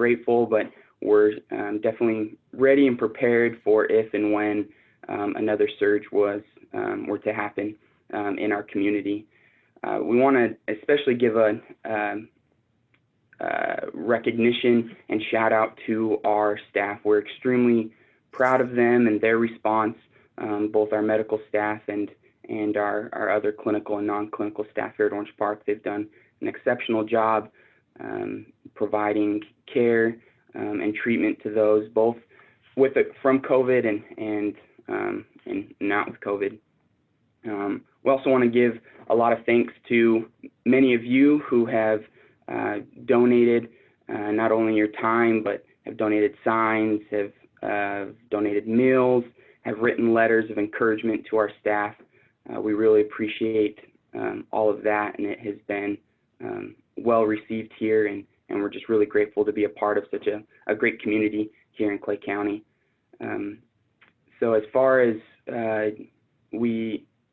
grateful, but we're definitely ready and prepared for if and when another surge were to happen in our community. We want to especially give a recognition and shout out to our staff. We're extremely proud of them and their response, both our medical staff and our other clinical and non-clinical staff here at Orange Park. They've done an exceptional job providing care and treatment to those both from COVID and not with COVID. We also want to give a lot of thanks to many of you who have donated not only your time, but have donated signs, have donated meals, have written letters of encouragement to our staff. We really appreciate all of that, and it has been well received here, and we're just really grateful to be a part of such a great community here in Clay County. So as far as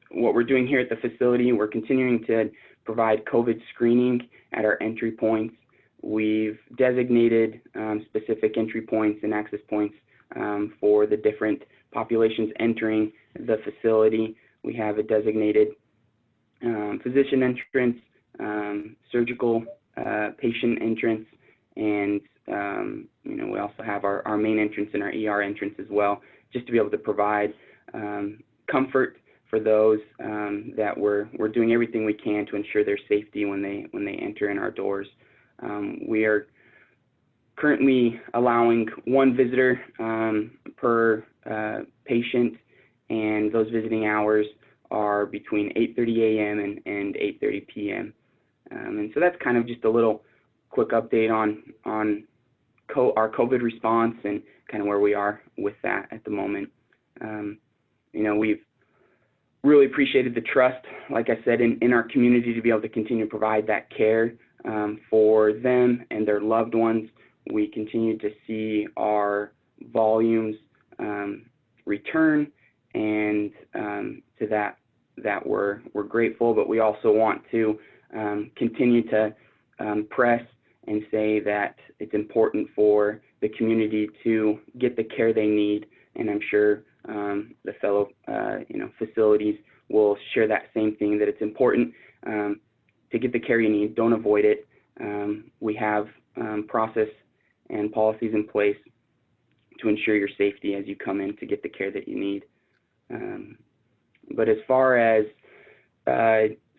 what we're doing here at the facility, we're continuing to provide COVID screening at our entry points. We've designated specific entry points and access points for the different populations entering the facility. We have a designated physician entrance, surgical patient entrance, and we also have our main entrance and our ER entrance as well, just to be able to provide comfort for those that we're doing everything we can to ensure their safety when they enter in our doors. We are currently allowing one visitor per patient, and those visiting hours are between 8:30 a.m. and 8:30 p.m. And so that's kind of just a little quick update on our COVID response and kind of where we are with that at the moment. We've really appreciated the trust, like I said, in our community to be able to continue to provide that care for them and their loved ones. We continue to see our volumes return, and to that we're grateful, but we also want to continue to press and say that it's important for the community to get the care they need, and I'm sure the fellow facilities will share that same thing, that it's important to get the care you need. Don't avoid it. We have process and policies in place to ensure your safety as you come in to get the care that you need. But as far as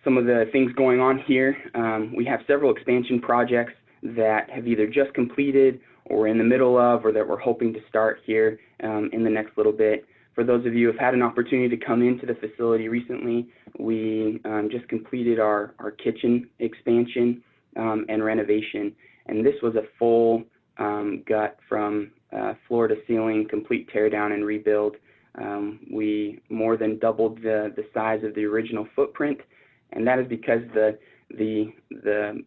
some of the things going on here, we have several expansion projects that have either just completed or in the middle of, or that we're hoping to start here in the next little bit. For those of you who have had an opportunity to come into the facility recently, we just completed our kitchen expansion and renovation, and this was a full gut from floor to ceiling, complete tear down and rebuild. We more than doubled the size of the original footprint, and that is because the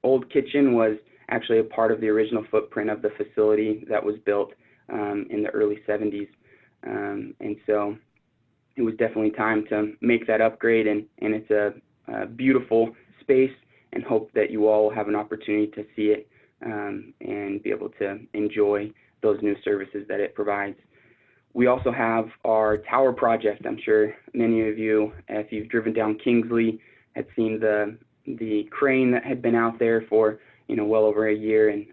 old kitchen was actually a part of the original footprint of the facility that was built in the early 70s. And so it was definitely time to make that upgrade, and it's a beautiful space, and hope that you all will have an opportunity to see it and be able to enjoy those new services that it provides. We also have our tower project. I'm sure many of you, if you've driven down Kingsley, had seen the crane that had been out there for well over a year, and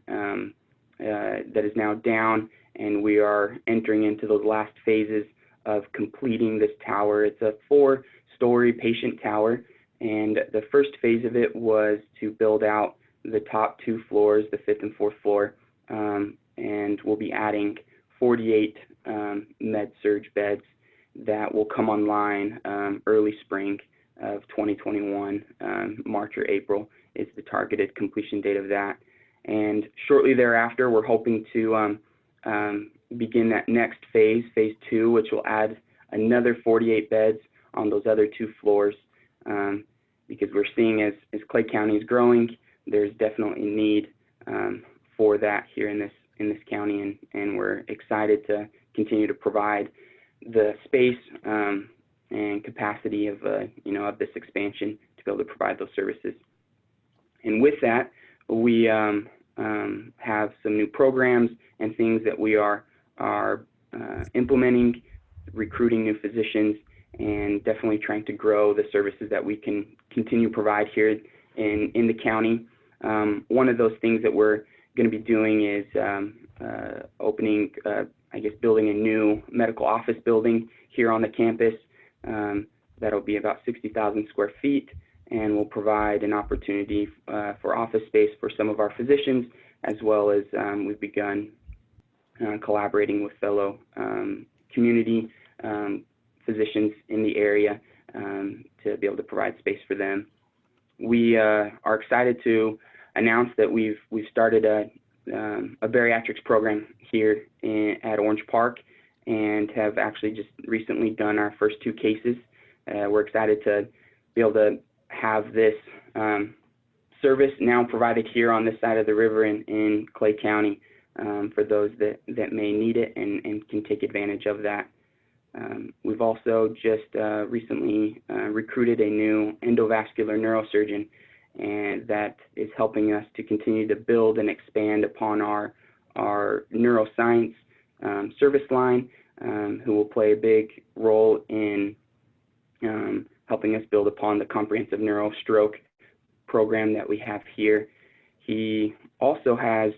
that is now down, and we are entering into those last phases of completing this tower. It's a 4-story patient tower, and the first phase of it was to build out the top 2 floors, the 5th and 4th floor, and we'll be adding 48 med-surg beds that will come online early spring of 2021. March or April is the targeted completion date of that. And shortly thereafter, we're hoping to begin that next phase, phase 2, which will add another 48 beds on those other 2 floors, because we're seeing as Clay County is growing, there's definitely need for that here in this county, and we're excited to continue to provide the space and capacity of of this expansion to be able to provide those services. And with that, we have some new programs and things that we are implementing, recruiting new physicians, and definitely trying to grow the services that we can continue to provide here in the county. One of those things that we're going to be doing is opening, building a new medical office building here on the campus. That'll be about 60,000 square feet, and will provide an opportunity for office space for some of our physicians, as well as we've begun collaborating with fellow community physicians in the area to be able to provide space for them. We are excited to announce that we've started a bariatrics program here at Orange Park, and have actually just recently done our first 2 cases. We're excited to be able to have this service now provided here on this side of the river in Clay County for those that may need it and can take advantage of that. We've also just recently recruited a new endovascular neurosurgeon, and that is helping us to continue to build and expand upon our neuroscience service line, who will play a big role in helping us build upon the comprehensive neurostroke program that we have here. He also has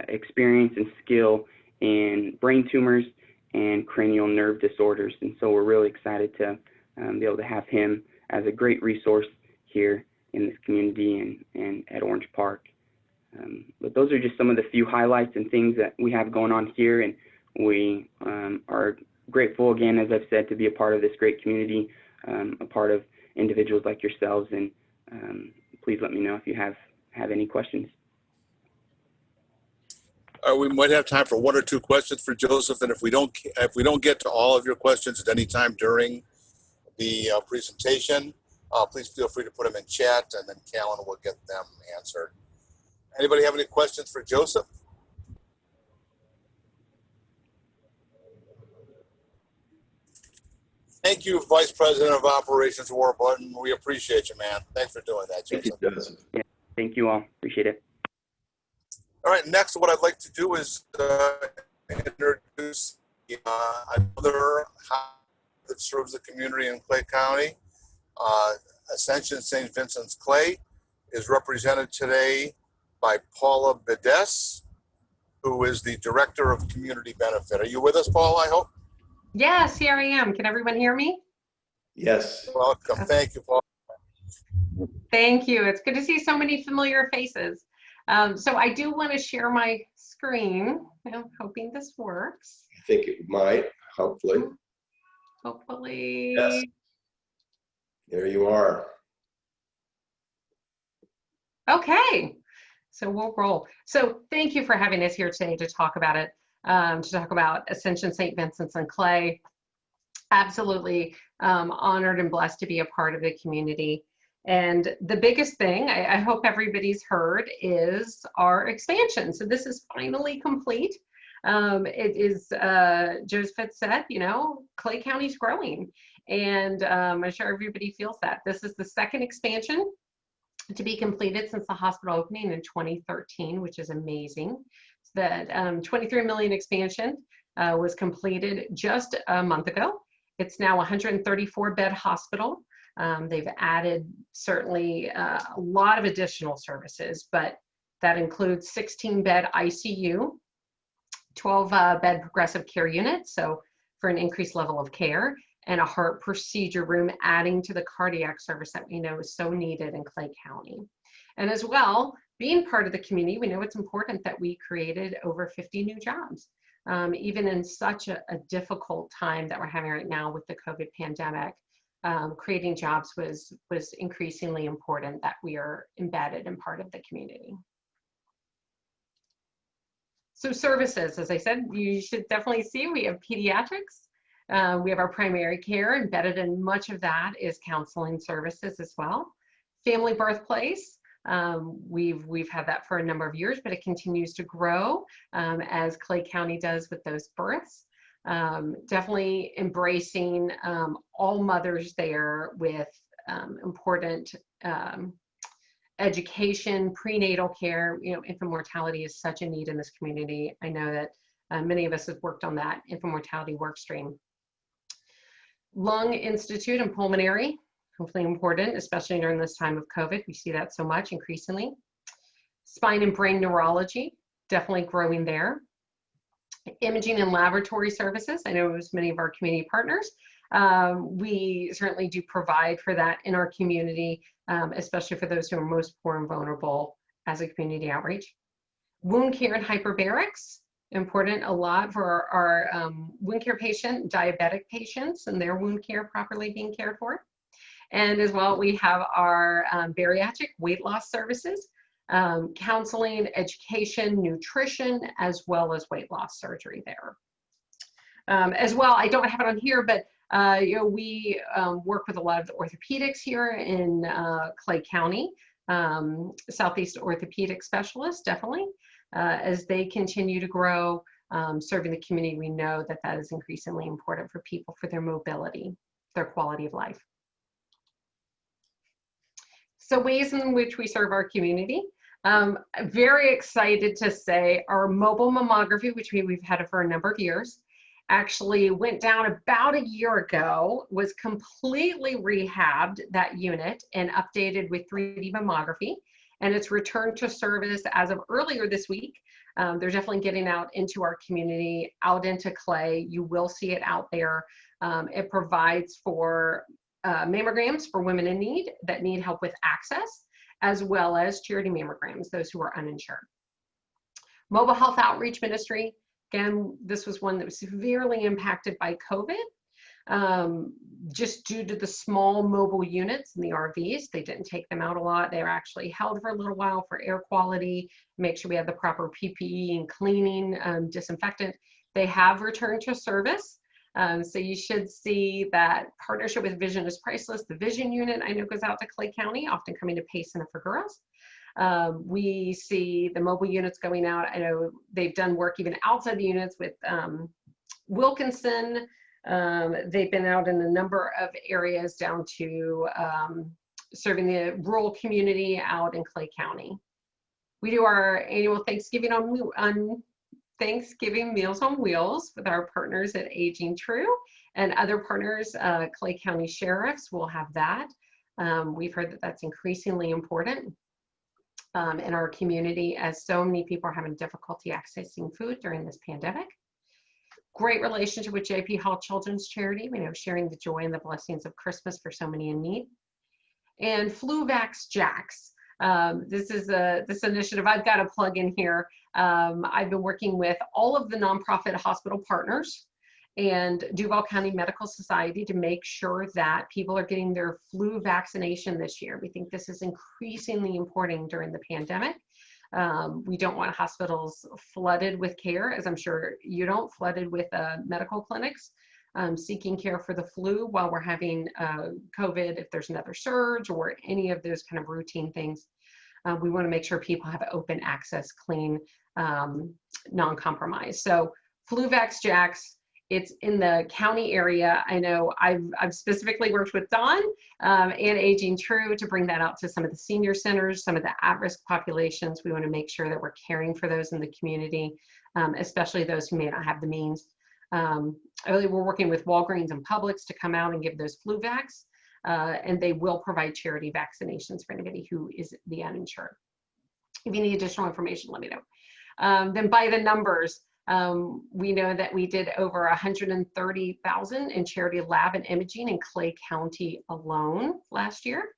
experience and skill in brain tumors and cranial nerve disorders, and so we're really excited to be able to have him as a great resource here in this community and at Orange Park. But those are just some of the few highlights and things that we have going on here, and we are grateful again, as I've said, to be a part of this great community, a part of individuals like yourselves, and please let me know if you have any questions. We might have time for 1 or 2 questions for Joseph, and if we don't get to all of your questions at any time during the presentation, please feel free to put them in chat, and then Callan will get them answered. Anybody have any questions for Joseph? Thank you, Vice President of Operations Warburton. We appreciate you, man. Thanks for doing that, Joseph. Thank you, Joseph. Yeah, thank you all. Appreciate it. All right, next what I'd like to do is introduce another that serves the community in Clay County. Ascension St. Vincent's Clay is represented today by Paula Bedes, who is the Director of Community Benefit. Are you with us, Paula, I hope? Yes, here I am. Can everyone hear me? Yes. Welcome. Thank you, Paula. Thank you. It's good to see so many familiar faces. So I do want to share my screen. I'm hoping this works. I think it might, hopefully. Hopefully. Yes. There you are. Okay. So we'll roll. So thank you for having us here today to talk about it, to talk about Ascension St. Vincent's and Clay. Absolutely honored and blessed to be a part of the community. And the biggest thing I hope everybody's heard is our expansion. So this is finally complete. It is, Joseph said, you know, Clay County's growing, and I'm sure everybody feels that. This is the second expansion to be completed since the hospital opening in 2013, which is amazing. So that 23 million expansion was completed just a month ago. It's now a 134 bed hospital. They've added certainly a lot of additional services, but that includes 16 bed ICU, 12 bed progressive care units, so for an increased level of care, and a heart procedure room, adding to the cardiac service that we know is so needed in Clay County. And as well, being part of the community, we know it's important that we created over 50 new jobs. Even in such a difficult time that we're having right now with the COVID pandemic, creating jobs was increasingly important, that we are embedded and part of the community. So services, as I said, you should definitely see we have pediatrics. We have our primary care embedded, and much of that is counseling services as well. Family birthplace, we've had that for a number of years, but it continues to grow as Clay County does with those births. Definitely embracing all mothers there with important education, prenatal care. You know, infant mortality is such a need in this community. I know that many of us have worked on that infant mortality work stream. Lung Institute and pulmonary, hopefully important, especially during this time of COVID. We see that so much increasingly. Spine and brain neurology, definitely growing there. Imaging and laboratory services, I know as many of our community partners, we certainly do provide for that in our community, especially for those who are most poor and vulnerable as a community outreach. Wound care and hyperbarics, important a lot for our wound care patient, diabetic patients, and their wound care properly being cared for. And as well, we have our bariatric weight loss services, counseling, education, nutrition, as well as weight loss surgery there. As well, I don't have it on here, but you know, we work with a lot of the orthopedics here in Clay County, Southeast orthopedic specialists, definitely. As they continue to grow, serving the community, we know that that is increasingly important for people, for their mobility, their quality of life. So ways in which we serve our community. Very excited to say our mobile mammography, which we've had for a number of years, actually went down about a year ago, was completely rehabbed, that unit, and updated with 3D mammography. And it's returned to service as of earlier this week. They're definitely getting out into our community, out into Clay. You will see it out there. It provides for mammograms for women in need that need help with access, as well as charity mammograms, those who are uninsured. Mobile health outreach ministry. Again, this was one that was severely impacted by COVID, just due to the small mobile units in the RVs. They didn't take them out a lot. They were actually held for a little while for air quality, make sure we have the proper PPE and cleaning, disinfectant. They have returned to service. So you should see that partnership with Vision is priceless. The Vision unit, I know, goes out to Clay County, often coming to Payson and Figueroas. We see the mobile units going out. I know they've done work even outside the units with Wilkinson. They've been out in a number of areas down to serving the rural community out in Clay County. We do our annual Thanksgiving on Thanksgiving Meals on Wheels with our partners at Aging True, and other partners. Clay County Sheriffs will have that. We've heard that that's increasingly important in our community, as so many people are having difficulty accessing food during this pandemic. Great relationship with JP Hall Children's Charity, we know, sharing the joy and the blessings of Christmas for so many in need. And FluVax Jacks. This is this initiative I've got to plug in here. I've been working with all of the nonprofit hospital partners and Duval County Medical Society to make sure that people are getting their flu vaccination this year. We think this is increasingly important during the pandemic. We don't want hospitals flooded with care, as I'm sure you don't, flooded with medical clinics seeking care for the flu while we're having COVID, if there's another surge or any of those kind of routine things. We want to make sure people have open access, clean, non-compromised. So FluVax Jacks, it's in the county area. I know I've specifically worked with Dawn and Aging True to bring that out to some of the senior centers, some of the at-risk populations. We want to make sure that we're caring for those in the community, especially those who may not have the means. We're working with Walgreens and Publix to come out and give those FluVax, and they will provide charity vaccinations for anybody who is the uninsured. If you need additional information, let me know. Then by the numbers, we know that we did over 130,000 in charity lab and imaging in Clay County alone last year,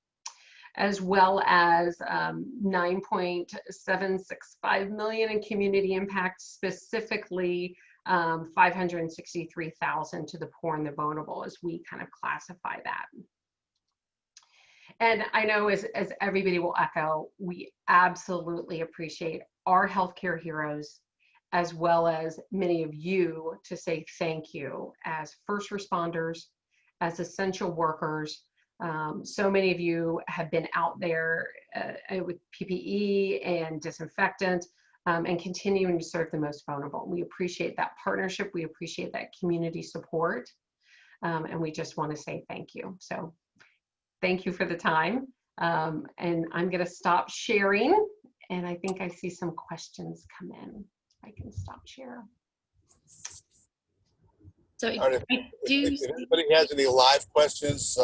as well as 9.765 million in community impact, specifically 563,000 to the poor and the vulnerable, as we kind of classify that. And I know, as everybody will echo, we absolutely appreciate our healthcare heroes, as well as many of you, to say thank you as first responders, as essential workers. So many of you have been out there with PPE and disinfectant and continuing to serve the most vulnerable. We appreciate that partnership. We appreciate that community support. And we just want to say thank you. So thank you for the time. And I'm going to stop sharing. And I think I see some questions come in. I can stop share. So All right, if anybody has any live questions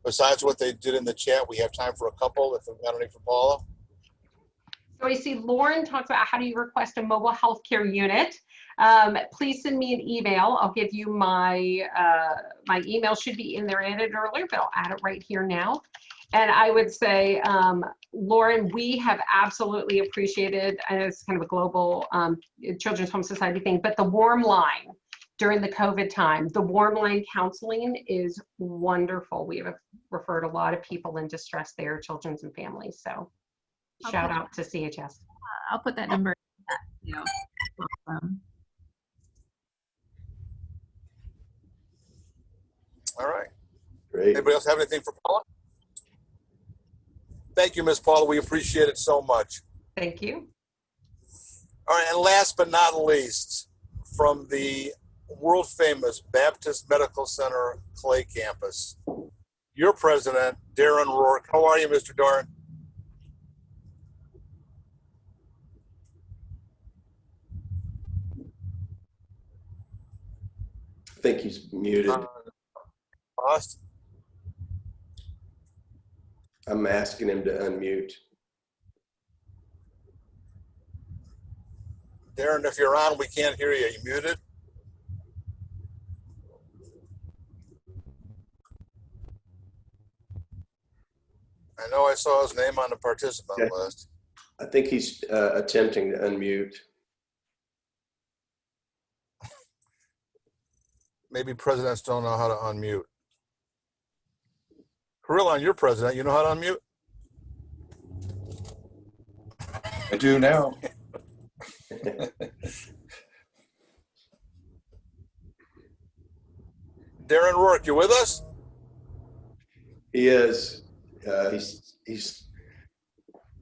besides what they did in the chat, we have time for a couple. If we've got any for Paula. So I see Lauren talks about how do you request a mobile healthcare unit. Please send me an email. I'll give you my my email should be in there added earlier, but I'll add it right here now. And I would say, Lauren, we have absolutely appreciated, and it's kind of a global Children's Home Society thing, but the warm line during the COVID time, the warm line counseling is wonderful. We have referred a lot of people in distress there, children's and families. So shout out to CHS. I'll put that number in that, you know. All right. Great. Anybody else have anything for Paula? Thank you, Ms. Paula. We appreciate it so much. Thank you. All right, and last but not least, from the world famous Baptist Medical Center Clay campus, your president, Darren Rourke. How are you, Mr. Darren? I think he's muted. Lost? I'm asking him to unmute. Darren, if you're on, we can't hear you. Are you muted? I know I saw his name on the participant list. I think he's attempting to unmute. Maybe presidents don't know how to unmute. Carilon, you're president. You know how to unmute? I do now. Darren Rourke, you with us? He is. He's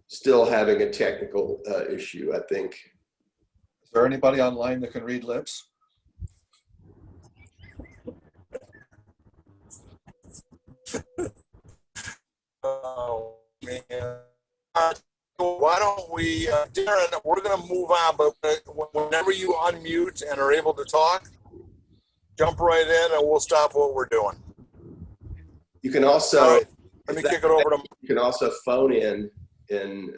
still having a technical issue, I think. Is there anybody online that can read lips? Oh, man. Why don't we, Darren, we're going to move on, but whenever you unmute and are able to talk, jump right in and we'll stop what we're doing. You can also, right. Let me kick it over to. you can also phone in and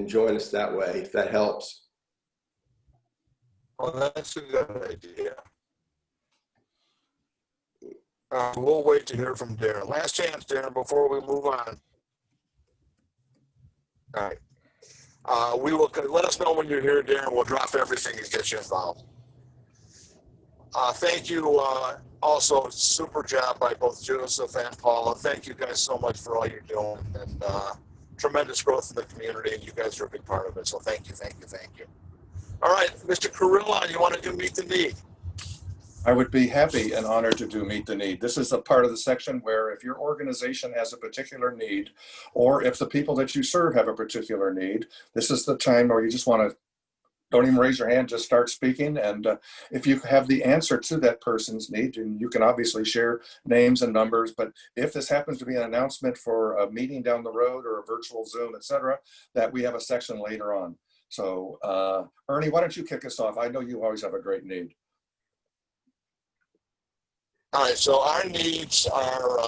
join us that way, if that helps. Well, that's a good idea. We'll wait to hear from Darren. Last chance, Darren, before we move on. All right. We will let us know when you're here, Darren. We'll drop everything and get you involved. Thank you. Also, super job by both Joseph and Paula. Thank you guys so much for all you're doing, and tremendous growth in the community, and you guys are a big part of it. So thank you, thank you, thank you. All right, Mr. Carillon, you want to do Meet the Need? I would be happy and honored to do Meet the Need. This is the part of the section where if your organization has a particular need, or if the people that you serve have a particular need, this is the time where you just want to, don't even raise your hand, just start speaking. And if you have the answer to that person's need, and you can obviously share names and numbers, but if this happens to be an announcement for a meeting down the road or a virtual Zoom, etc., that we have a section later on. So Ernie, why don't you kick us off? I know you always have a great need. All right, so our needs are,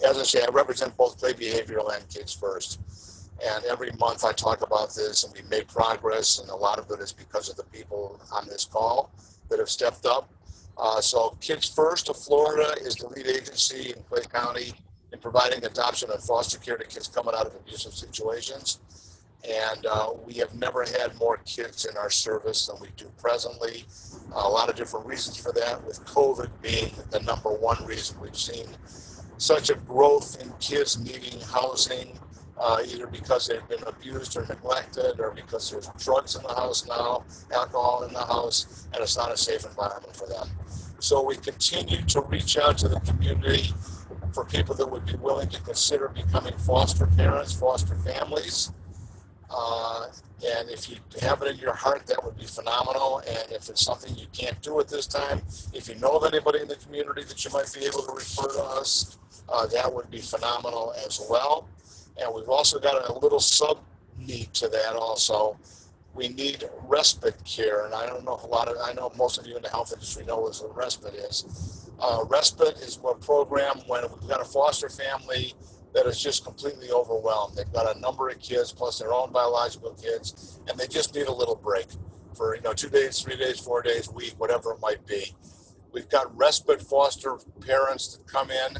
as I say, I represent both Clay Behavioral and Kids First. And every month I talk about this, and we've made progress, and a lot of it is because of the people on this call that have stepped up. So Kids First of Florida is the lead agency in Clay County in providing adoption and foster care to kids coming out of abusive situations. And we have never had more kids in our service than we do presently. A lot of different reasons for that, with COVID being the #1 reason we've seen such a growth in kids needing housing, either because they've been abused or neglected, or because there's drugs in the house now, alcohol in the house, and it's not a safe environment for them. So we continue to reach out to the community for people that would be willing to consider becoming foster parents, foster families. And if you have it in your heart, that would be phenomenal. And if it's something you can't do at this time, if you know of anybody in the community that you might be able to refer to us, that would be phenomenal as well. And we've also got a little sub need to that also. We need respite care, and I don't know if I know most of you in the health industry know what respite is. Respite is a program when we've got a foster family that is just completely overwhelmed. They've got a number of kids plus their own biological kids, and they just need a little break for 2 days, 3 days, 4 days, week, whatever it might be. We've got respite foster parents that come in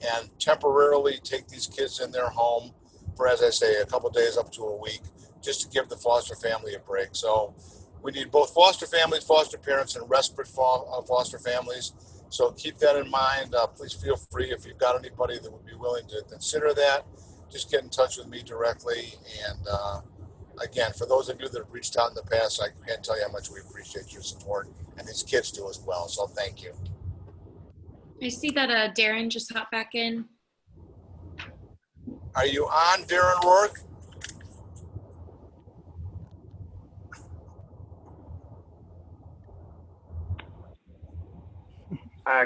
and temporarily take these kids in their home for, as I say, a couple of days up to a week, just to give the foster family a break. So we need both foster families, foster parents, and respite foster families. So keep that in mind. Please feel free, if you've got anybody that would be willing to consider that, just get in touch with me directly. And again, for those of you that have reached out in the past, I can't tell you how much we appreciate your support, and these kids do as well. So thank you. I see that Darren just hopped back in. Are you on, Darren Rourke?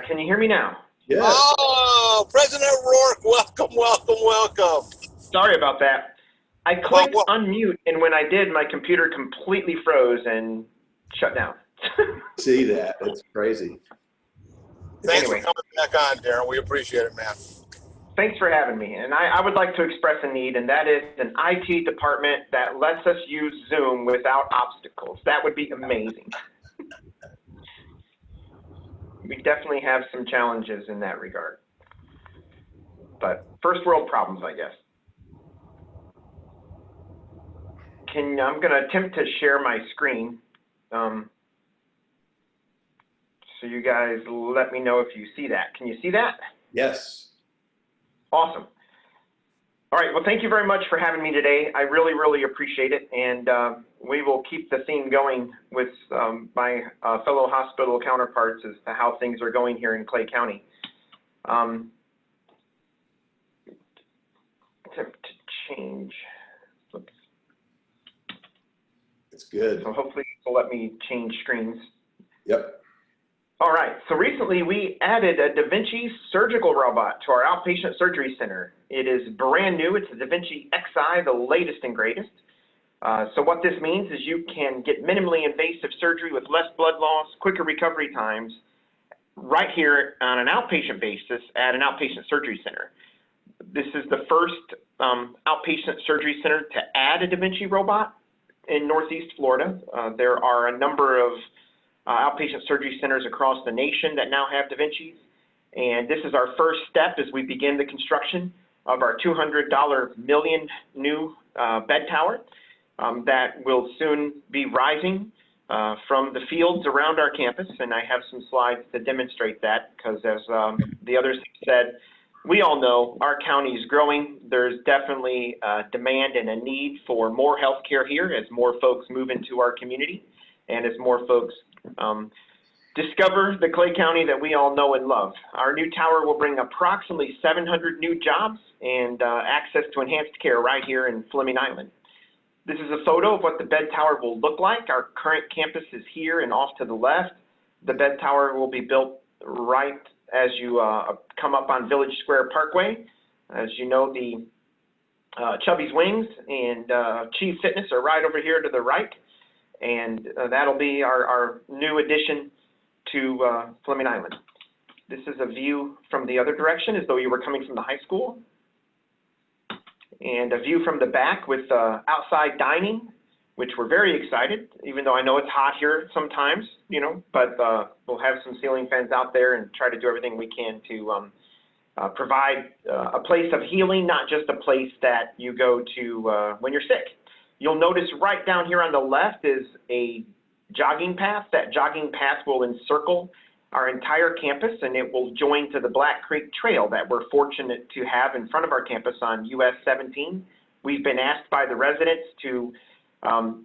Can you hear me now? Yes. Oh, President Rourke, welcome, welcome, welcome. Sorry about that. I clicked unmute, and when I did, my computer completely froze and shut down. See that? It's crazy. Thanks Anyway. for coming back on, Darren. We appreciate it, man. Thanks for having me. And I would like to express a need, and that is an IT department that lets us use Zoom without obstacles. That would be amazing. We definitely have some challenges in that regard. But first world problems, I guess. I'm going to attempt to share my screen. So you guys let me know if you see that. Can you see that? Yes. Awesome. All right. Well, thank you very much for having me today. I really, really appreciate it. And we will keep the theme going with my fellow hospital counterparts as to how things are going here in Clay County. Attempt to change. Oops. It's good. So hopefully you'll let me change screens. Yep. All right, so recently we added a Da Vinci surgical robot to our outpatient surgery center. It is brand new. It's a Da Vinci Xi, the latest and greatest. So what this means is you can get minimally invasive surgery with less blood loss, quicker recovery times, right here on an outpatient basis at an outpatient surgery center. This is the first outpatient surgery center to add a Da Vinci robot in Northeast Florida. There are a number of outpatient surgery centers across the nation that now have Da Vincis. And this is our first step as we begin the construction of our $200 million new bed tower that will soon be rising from the fields around our campus. And I have some slides to demonstrate that because as the others have said, we all know our county is growing. There's definitely demand and a need for more healthcare here as more folks move into our community and as more folks discover the Clay County that we all know and love. Our new tower will bring approximately 700 new jobs and access to enhanced care right here in Fleming Island. This is a photo of what the bed tower will look like. Our current campus is here and off to the left. The bed tower will be built right as you come up on Village Square Parkway. As you know, the Chubby's Wings and Chief Fitness are right over here to the right. And that'll be our new addition to Fleming Island. This is a view from the other direction as though you were coming from the high school. And a view from the back with outside dining, which we're very excited, even though I know it's hot here sometimes, you know, but we'll have some ceiling fans out there and try to do everything we can to provide a place of healing, not just a place that you go to when you're sick. You'll notice right down here on the left is a jogging path. That jogging path will encircle our entire campus and it will join to the Black Creek Trail that we're fortunate to have in front of our campus on US 17. We've been asked by the residents to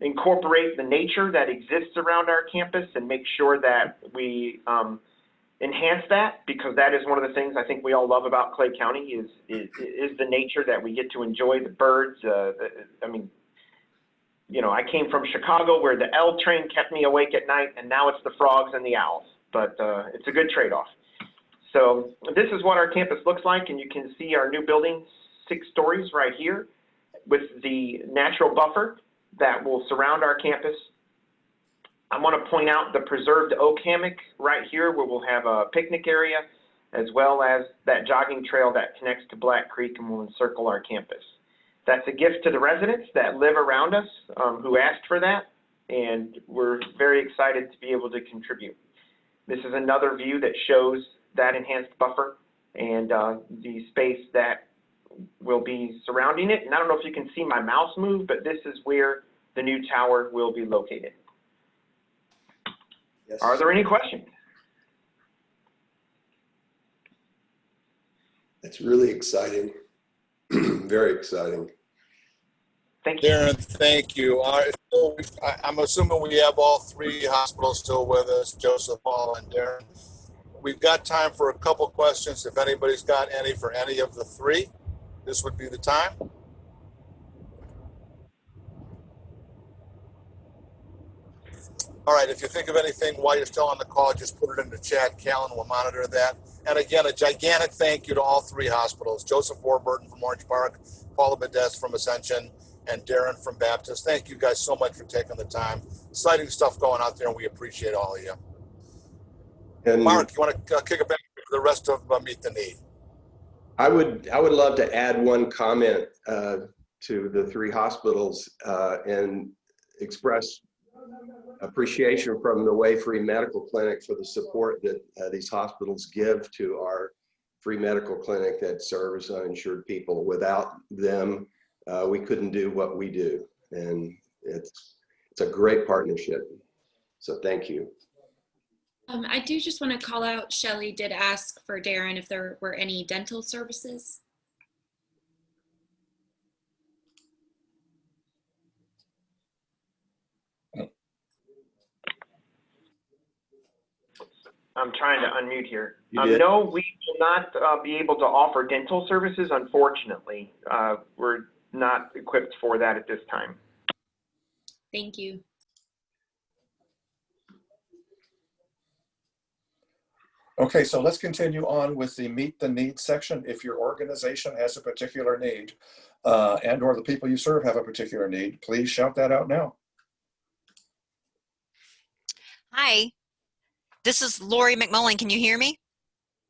incorporate the nature that exists around our campus and make sure that we enhance that, because that is one of the things I think we all love about Clay County is the nature that we get to enjoy, the birds. I mean, you know, I came from Chicago where the L train kept me awake at night, and now it's the frogs and the owls. But it's a good trade-off. So this is what our campus looks like, and you can see our new building, 6 stories right here, with the natural buffer that will surround our campus. I want to point out the preserved oak hammock right here, where we'll have a picnic area, as well as that jogging trail that connects to Black Creek and will encircle our campus. That's a gift to the residents that live around us who asked for that, and we're very excited to be able to contribute. This is another view that shows that enhanced buffer and the space that will be surrounding it. And I don't know if you can see my mouse move, but this is where the new tower will be located. Yes. Are there any questions? That's really exciting. Very exciting. Thank you. Darren, thank you. I'm assuming we have all 3 hospitals still with us, Joseph, Paul, and Darren. We've got time for a couple questions. If anybody's got any for any of the 3, this would be the time. All right, if you think of anything while you're still on the call, just put it in the chat. Callan will monitor that. And again, a gigantic thank you to all 3 hospitals, Joseph Warburton from Orange Park, Paula Modeste from Ascension, and Darren from Baptist. Thank you guys so much for taking the time. Exciting stuff going out there, and we appreciate all of you. And Mark, you want to kick it back to the rest of Meet the Need? I would love to add one comment to the 3 hospitals and express appreciation from the Way Free Medical Clinic for the support that these hospitals give to our free medical clinic that serves uninsured people. Without them, we couldn't do what we do, and it's a great partnership. So thank you. I do just want to call out, Shelley did ask for Darren if there were any dental services. I'm trying to unmute here. You did. No, we will not be able to offer dental services, unfortunately. We're not equipped for that at this time. Thank you. Okay, so let's continue on with the Meet the Need section. If your organization has a particular need and or the people you serve have a particular need, please shout that out now. Hi, this is Lori McMullen. Can you hear me?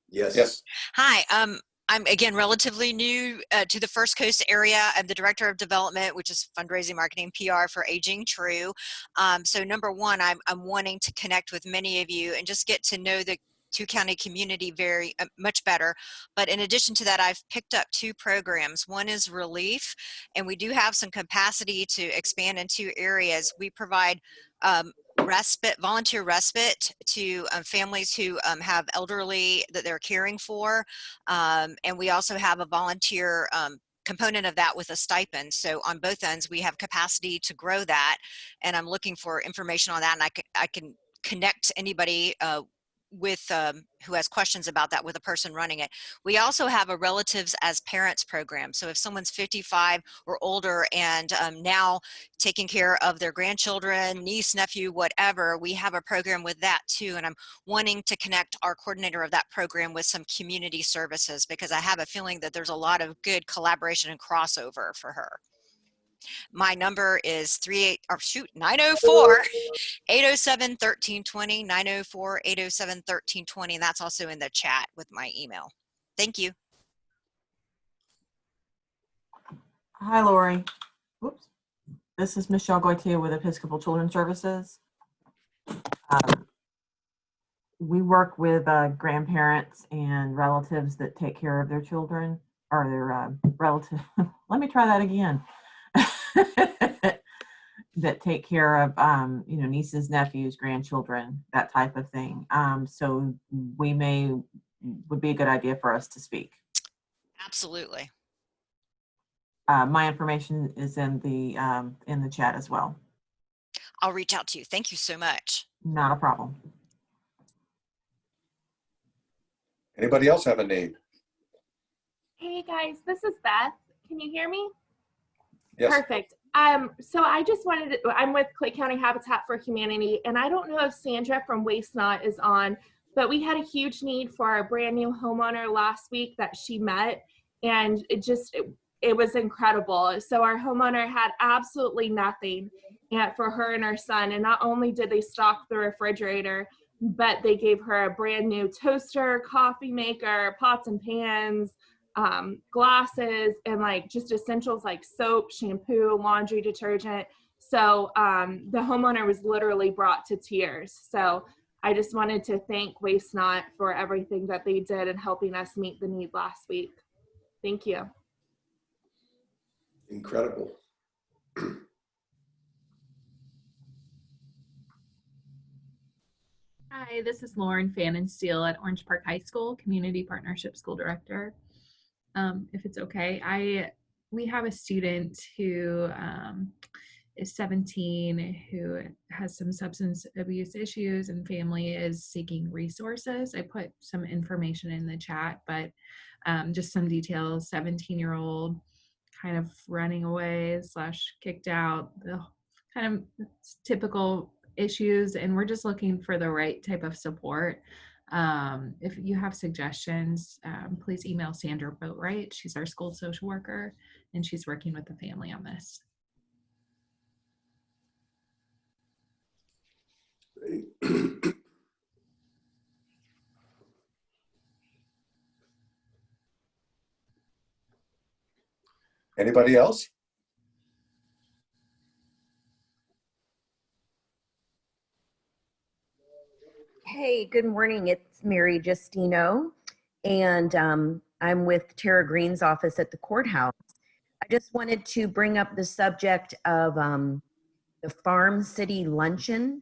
Yes. Yes. Hi, I'm again relatively new to the First Coast area. I'm the Director of Development, which is fundraising, marketing, PR for Aging True. So number one, I'm wanting to connect with many of you and just get to know the two-county community very much better. But in addition to that, I've picked up 2 programs. One is Relief, and we do have some capacity to expand in 2 areas. We provide volunteer respite to families who have elderly that they're caring for, and we also have a volunteer component of that with a stipend. So on both ends, we have capacity to grow that, and I'm looking for information on that, and I can connect anybody with who has questions about that with a person running it. We also have a relatives as parents program. So if someone's 55 or older and now taking care of their grandchildren, niece, nephew, whatever, we have a program with that too. And I'm wanting to connect our coordinator of that program with some community services, because I have a feeling that there's a lot of good collaboration and crossover for her. My number is 904 807-1320, 904-807-1320, and that's also in the chat with my email. Thank you. Hi, Lori. Oops. This is Michelle Goitier with Episcopal Children's Services. We work with grandparents and relatives that take care of their children, or their relatives. Let me try that again. That take care of, nieces, nephews, grandchildren, that type of thing. So would be a good idea for us to speak. Absolutely. My information is in the chat as well. I'll reach out to you. Thank you so much. Not a problem. Anybody else have a need? Hey guys, this is Beth. Can you hear me? Yes. Perfect. So I just wanted to, I'm with Clay County Habitat for Humanity, and I don't know if Sandra from Waste Not is on, but we had a huge need for our brand new homeowner last week that she met, and it was incredible. So our homeowner had absolutely nothing for her and her son, and not only did they stock the refrigerator, but they gave her a brand new toaster, coffee maker, pots and pans, glasses, and like just essentials like soap, shampoo, laundry detergent. So the homeowner was literally brought to tears. So I just wanted to thank Waste Not for everything that they did in helping us meet the need last week. Thank you. Incredible. Hi, this is Lauren Fannin Steele at Orange Park High School, Community Partnership School Director. If it's okay, we have a student who is 17 who has some substance abuse issues, and family is seeking resources. I put some information in the chat, but just some details. 17-year-old, kind of running away / kicked out, the kind of typical issues, and we're just looking for the right type of support. If you have suggestions, please email Sandra Boatwright. She's our school social worker, and she's working with the family on this. Anybody else? Hey, good morning. It's Mary Justino, and I'm with Tara Green's office at the courthouse. I just wanted to bring up the subject of the Farm City Luncheon.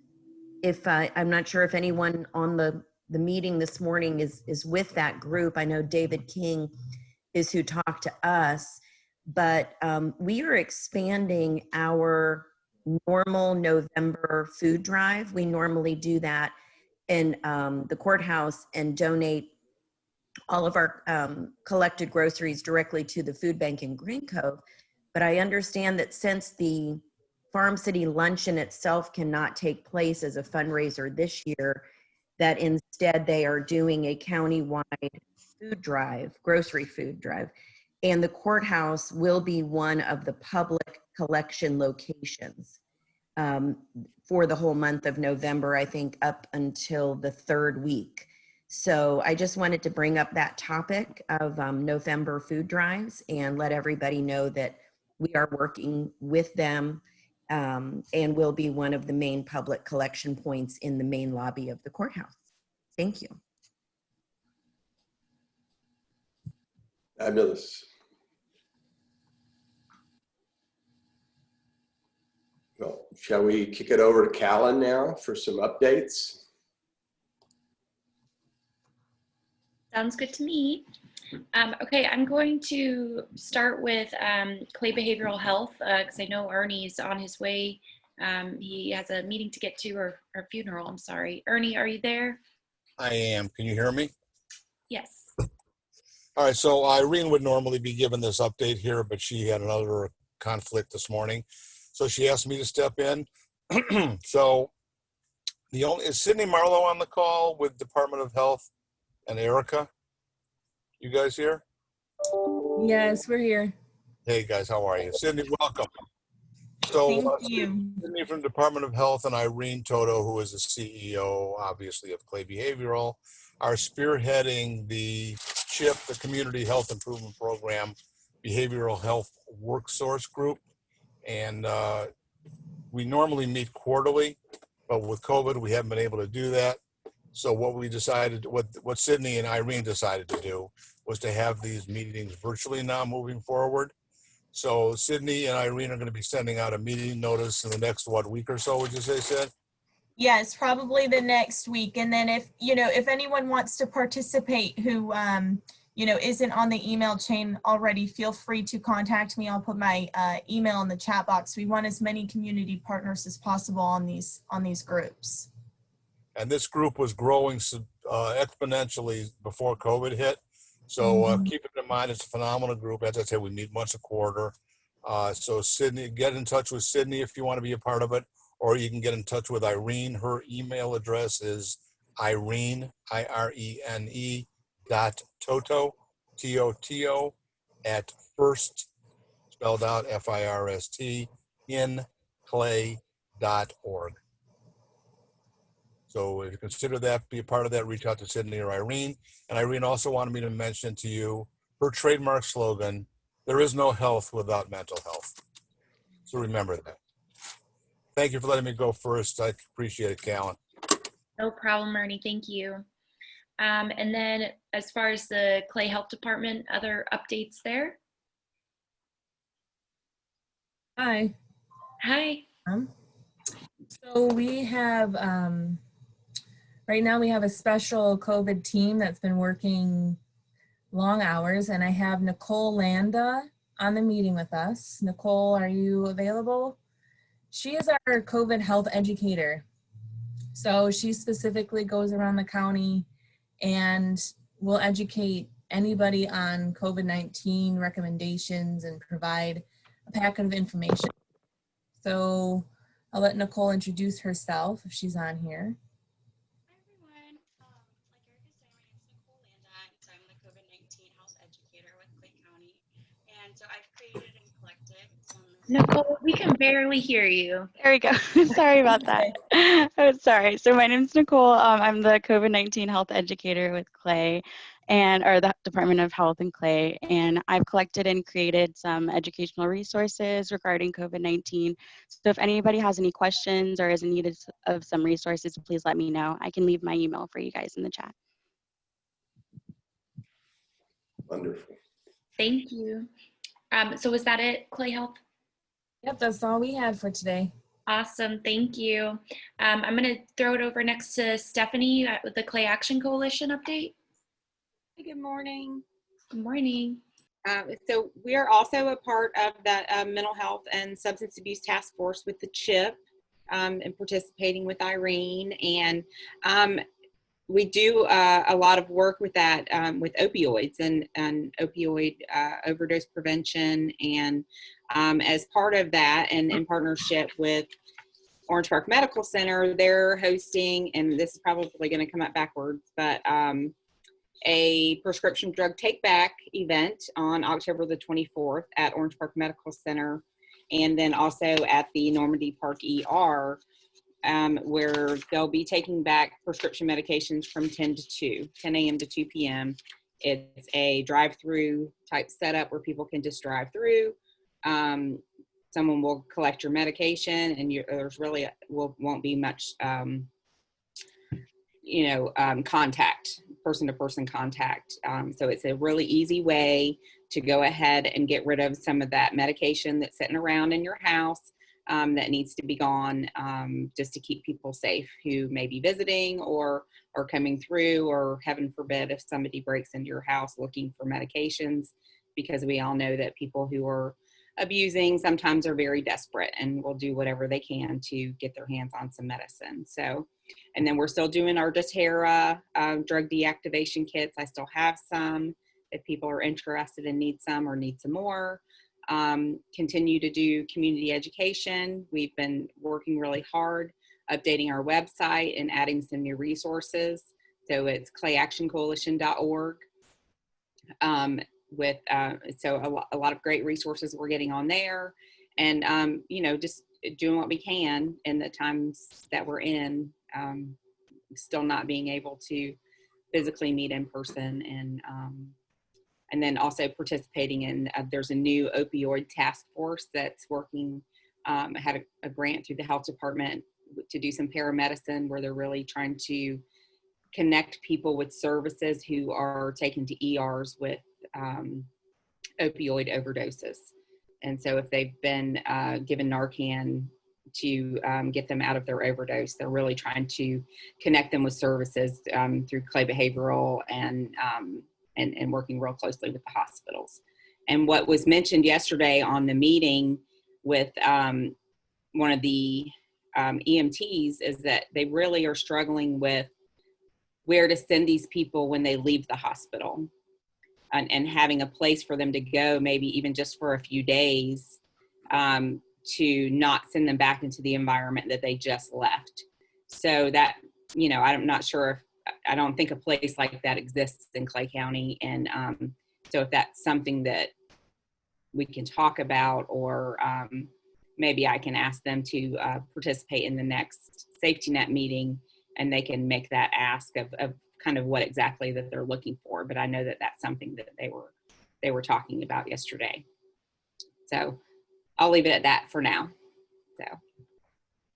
I'm not sure if anyone on the meeting this morning is with that group. I know David King is who talked to us, but we are expanding our normal November food drive. We normally do that in the courthouse and donate all of our collected groceries directly to the food bank in Green Cove. But I understand that since the Farm City Luncheon itself cannot take place as a fundraiser this year, that instead they are doing a countywide food drive, grocery food drive. And the courthouse will be one of the public collection locations for the whole month of November, I think up until the 3rd week. So I just wanted to bring up that topic of November food drives and let everybody know that we are working with them and will be one of the main public collection points in the main lobby of the courthouse. Thank you. Fabulous. Well, shall we kick it over to Callan now for some updates? Sounds good to me. Okay, I'm going to start with Clay Behavioral Health because I know Ernie's on his way. He has a meeting to get to, or funeral, I'm sorry. Ernie, are you there? I am. Can you hear me? Yes. All right, so Irene would normally be given this update here, but she had another conflict this morning. So she asked me to step in. So is Sydney Marlowe on the call with Department of Health and Erica? You guys here? Yes, we're here. Hey guys, how are you? Sydney, welcome. So Thank you. Sydney from Department of Health and Irene Toto, who is the CEO, obviously, of Clay Behavioral, are spearheading the CHIP, the Community Health Improvement Program, Behavioral Health Work Source Group. And we normally meet quarterly, but with COVID, we haven't been able to do that. So what we decided, what Sydney and Irene decided to do was to have these meetings virtually now moving forward. So Sydney and Irene are going to be sending out a meeting notice in the next, week or so, would you say, Sid? Yes, probably the next week. And then if anyone wants to participate who, isn't on the email chain already, feel free to contact me. I'll put my email in the chat box. We want as many community partners as possible on these groups. And this group was growing exponentially before COVID hit. So keep it in mind, it's a phenomenal group. As I said, we meet once a quarter. So Sydney, get in touch with Sydney if you want to be a part of it, or you can get in touch with Irene. Her email address is Irene, IRENE, .toto, TOTO, at first, spelled out FIRST, in clay.org. So if you consider that, be a part of that, reach out to Sydney or Irene. And Irene also wanted me to mention to you her trademark slogan, there is no health without mental health. So remember that. Thank you for letting me go first. I appreciate it, Callan. No problem, Ernie. Thank you. And then as far as the Clay Health Department, other updates there? Hi. Hi. So we have, right now we have a special COVID team that's been working long hours, and I have Nicole Landa on the meeting with us. Nicole, are you available? She is our COVID health educator. So she specifically goes around the county and will educate anybody on COVID-19 recommendations and provide a packet of information. So I'll let Nicole introduce herself if she's on here. Hi everyone. Like Erica said, my name is Nicole Landa, and so I'm the COVID-19 health educator with Clay County. And so I've created and collected some. Nicole, we can barely hear you. There we go. Sorry about that. Oh, sorry. So my name is Nicole. I'm the COVID-19 health educator with Clay, or the Department of Health and Clay. And I've collected and created some educational resources regarding COVID-19. So if anybody has any questions or is in need of some resources, please let me know. I can leave my email for you guys in the chat. Wonderful. Thank you. So was that it, Clay Health? Yep, that's all we had for today. Awesome, thank you. I'm going to throw it over next to Stephanie with the Clay Action Coalition update. Good morning. Good morning. So we are also a part of that mental health and substance abuse task force with the CHIP and participating with Irene. And we do a lot of work with that, with opioids and opioid overdose prevention. And as part of that, and in partnership with Orange Park Medical Center, they're hosting, and this is probably going to come up backwards, but a prescription drug take back event on October the 24th at Orange Park Medical Center, and then also at the Normandy Park ER, where they'll be taking back prescription medications from 10 a.m. to 2 p.m. It's a drive-through type setup where people can just drive through. Someone will collect your medication, and there's really won't be much, contact, person-to-person contact. So it's a really easy way to go ahead and get rid of some of that medication that's sitting around in your house that needs to be gone, just to keep people safe who may be visiting or coming through, or heaven forbid if somebody breaks into your house looking for medications, because we all know that people who are abusing sometimes are very desperate and will do whatever they can to get their hands on some medicine. So, and then we're still doing our doTERRA drug deactivation kits. I still have some if people are interested and need some or need some more. Continue to do community education. We've been working really hard updating our website and adding some new resources. So it's clayactioncoalition.org. So a lot of great resources we're getting on there, and just doing what we can in the times that we're in, still not being able to physically meet in person, and then also participating in there's a new opioid task force that's working. I had a grant through the health department to do some paramedicine, where they're really trying to connect people with services who are taken to ERs with opioid overdoses. And so if they've been given Narcan to get them out of their overdose, they're really trying to connect them with services through Clay Behavioral and working real closely with the hospitals. And what was mentioned yesterday on the meeting with one of the EMTs is that they really are struggling with where to send these people when they leave the hospital, and having a place for them to go, maybe even just for a few days, to not send them back into the environment that they just left. So that, I'm not sure I don't think a place like that exists in Clay County. And so if that's something that we can talk about, or maybe I can ask them to participate in the next SafetyNet meeting, and they can make that ask of kind of what exactly that they're looking for. But I know that that's something that they were talking about yesterday. So I'll leave it at that for now. So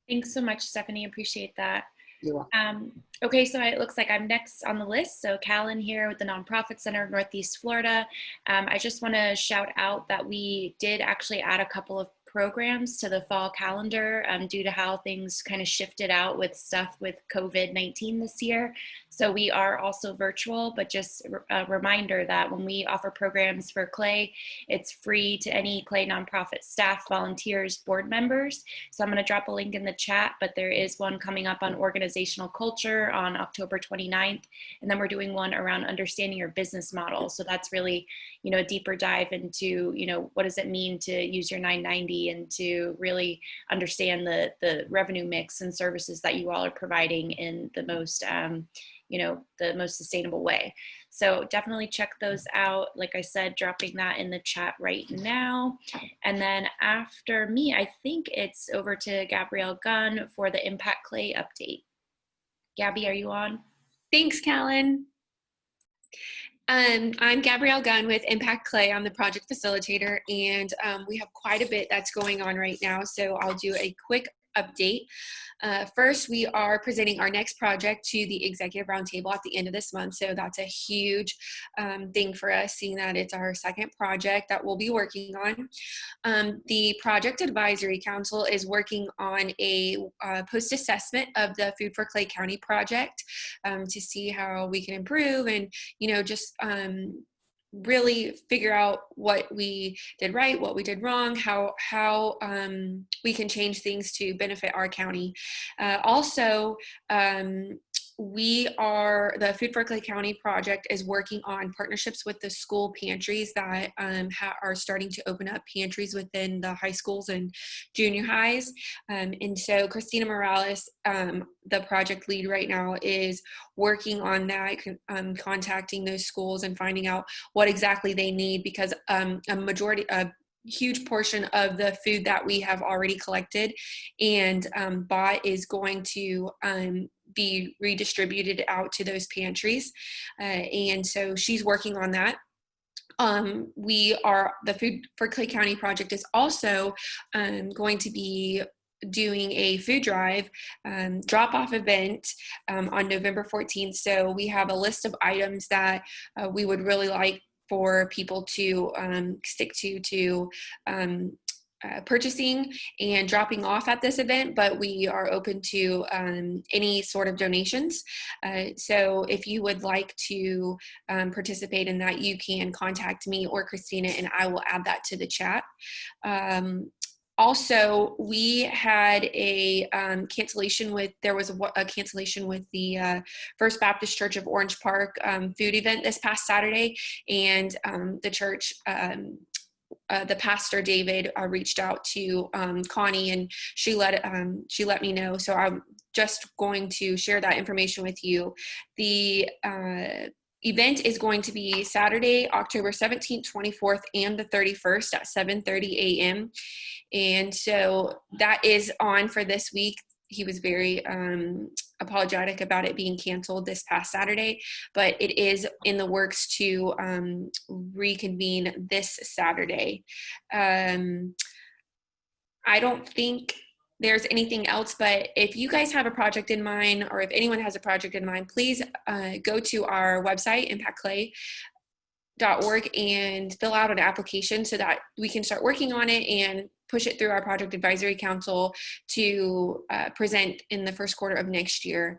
thanks so much, Stephanie. Appreciate that. You're welcome. Okay, so it looks like I'm next on the list. So Callan here with the Nonprofit Center of Northeast Florida. I just want to shout out that we did actually add a couple of programs to the fall calendar due to how things kind of shifted out with stuff with COVID-19 this year. So we are also virtual, but just a reminder that when we offer programs for Clay, it's free to any Clay nonprofit staff, volunteers, board members. So I'm going to drop a link in the chat, but there is one coming up on organizational culture on October 29th. And then we're doing one around understanding your business model. So that's really, you know, a deeper dive into, you know, what does it mean to use your 990 and to really understand the revenue mix and services that you all are providing in the most, you know, the most sustainable way. So definitely check those out. Like I said, dropping that in the chat right now. And then after me, I think it's over to Gabrielle Gunn for the Impact Clay update. Gabby, are you on? Thanks, Callan. I'm Gabrielle Gunn with Impact Clay. I'm the project facilitator, and we have quite a bit that's going on right now, so I'll do a quick update. First, we are presenting our next project to the Executive Roundtable at the end of this month, so that's a huge thing for us, seeing that it's our second project that we'll be working on. The Project Advisory Council is working on a post-assessment of the Food for Clay County project to see how we can improve and, you know, just really figure out what we did right, what we did wrong, how we can change things to benefit our county. Also, the Food for Clay County project is working on partnerships with the school pantries that are starting to open up pantries within the high schools and junior highs. And so Christina Morales, the project lead right now, is working on that, contacting those schools and finding out what exactly they need, because a huge portion of the food that we have already collected and bought is going to be redistributed out to those pantries. And so she's working on that. The Food for Clay County project is also going to be doing a food drive drop-off event on November 14th. So we have a list of items that we would really like for people to stick to purchasing and dropping off at this event, but we are open to any sort of donations. So if you would like to participate in that, you can contact me or Christina, and I will add that to the chat. Also, we had a cancellation with the First Baptist Church of Orange Park food event this past Saturday, and the church, the pastor David reached out to Connie, and she let me know. So I'm just going to share that information with you. The event is going to be Saturday, October 17th, 24th, and the 31st at 7:30 a.m. And so that is on for this week. He was very apologetic about it being canceled this past Saturday, but it is in the works to reconvene this Saturday. I don't think there's anything else, but if you guys have a project in mind, or if anyone has a project in mind, please go to our website, impactclay.org, and fill out an application so that we can start working on it and push it through our Project Advisory Council to present in the first quarter of next year.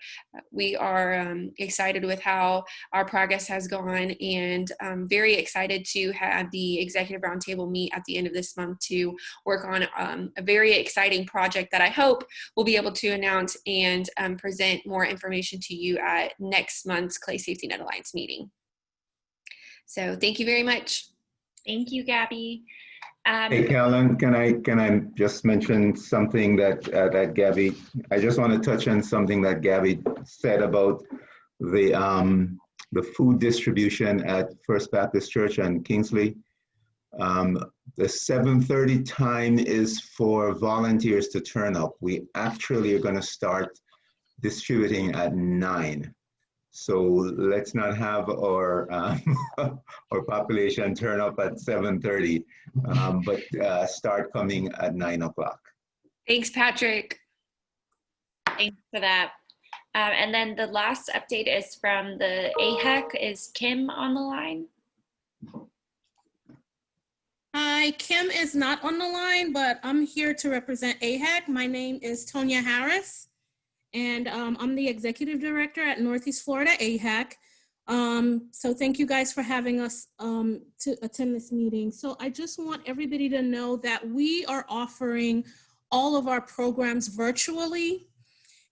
We are excited with how our progress has gone, and very excited to have the Executive Roundtable meet at the end of this month to work on a very exciting project that I hope we'll be able to announce and present more information to you at next month's Clay SafetyNet Alliance meeting. So thank you very much. Thank you, Gabby. Hey, Callan, can I just mention something that Gabby, I just want to touch on something that Gabby said about the food distribution at First Baptist Church on Kingsley. The 7:30 time is for volunteers to turn up. We actually are going to start distributing at 9. So let's not have our our population turn up at 7:30, but start coming at 9 o'clock. Thanks, Patrick. Thanks for that. And then the last update is from the AHEC. Is Kim on the line? Hi, Kim is not on the line, but I'm here to represent AHEC. My name is Tonya Harris, and I'm the executive director at Northeast Florida AHEC. So thank you guys for having us to attend this meeting. So I just want everybody to know that we are offering all of our programs virtually.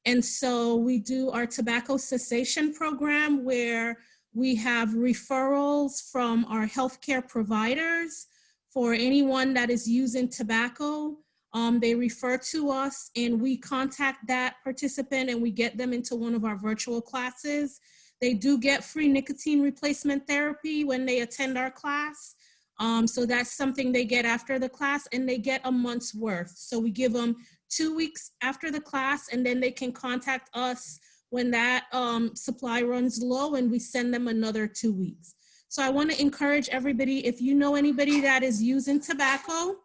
And so we do our tobacco cessation program where we have referrals from our healthcare providers for anyone that is using tobacco. They refer to us and we contact that participant and we get them into one of our virtual classes. They do get free nicotine replacement therapy when they attend our class. So that's something they get after the class, and they get a month's worth. So we give them 2 weeks after the class, and then they can contact us when that supply runs low, and we send them another 2 weeks. So I want to encourage everybody, if you know anybody that is using tobacco,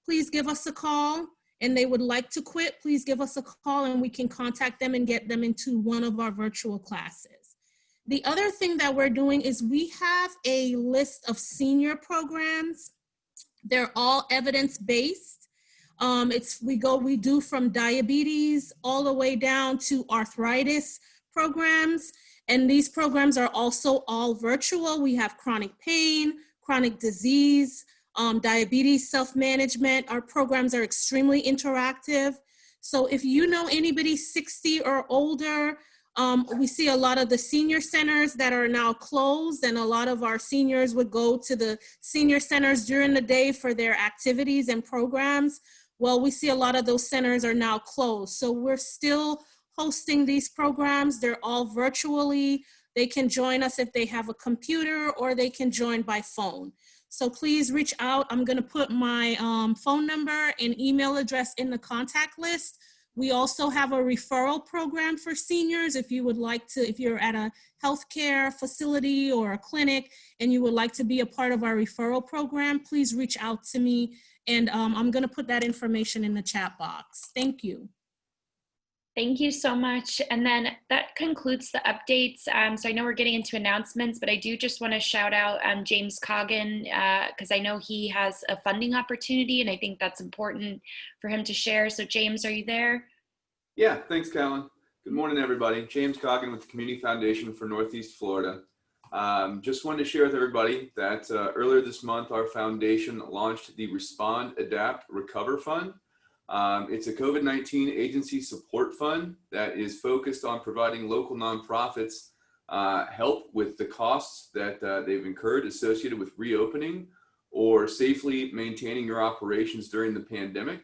please give us a call, and they would like to quit, please give us a call and we can contact them and get them into one of our virtual classes. The other thing that we're doing is we have a list of senior programs. They're all evidence-based. We do from diabetes all the way down to arthritis programs. And these programs are also all virtual. We have chronic pain, chronic disease, diabetes self-management. Our programs are extremely interactive. So if you know anybody 60 or older, we see a lot of the senior centers that are now closed, and a lot of our seniors would go to the senior centers during the day for their activities and programs. Well, we see a lot of those centers are now closed. So we're still hosting these programs. They're all virtually. They can join us if they have a computer, or they can join by phone. So please reach out. I'm going to put my phone number and email address in the contact list. We also have a referral program for seniors. If you would like to, if you're at a healthcare facility or a clinic and you would like to be a part of our referral program, please reach out to me. And I'm going to put that information in the chat box. Thank you. Thank you so much. And then that concludes the updates. So I know we're getting into announcements, but I do just want to shout out James Coggin, because I know he has a funding opportunity and I think that's important for him to share. So James, are you there? Yeah, thanks, Callan. Good morning, everybody. James Coggin with the Community Foundation for Northeast Florida. Just wanted to share with everybody that earlier this month, our foundation launched the Respond, Adapt, Recover Fund. It's a COVID-19 agency support fund that is focused on providing local nonprofits help with the costs that they've incurred associated with reopening or safely maintaining your operations during the pandemic.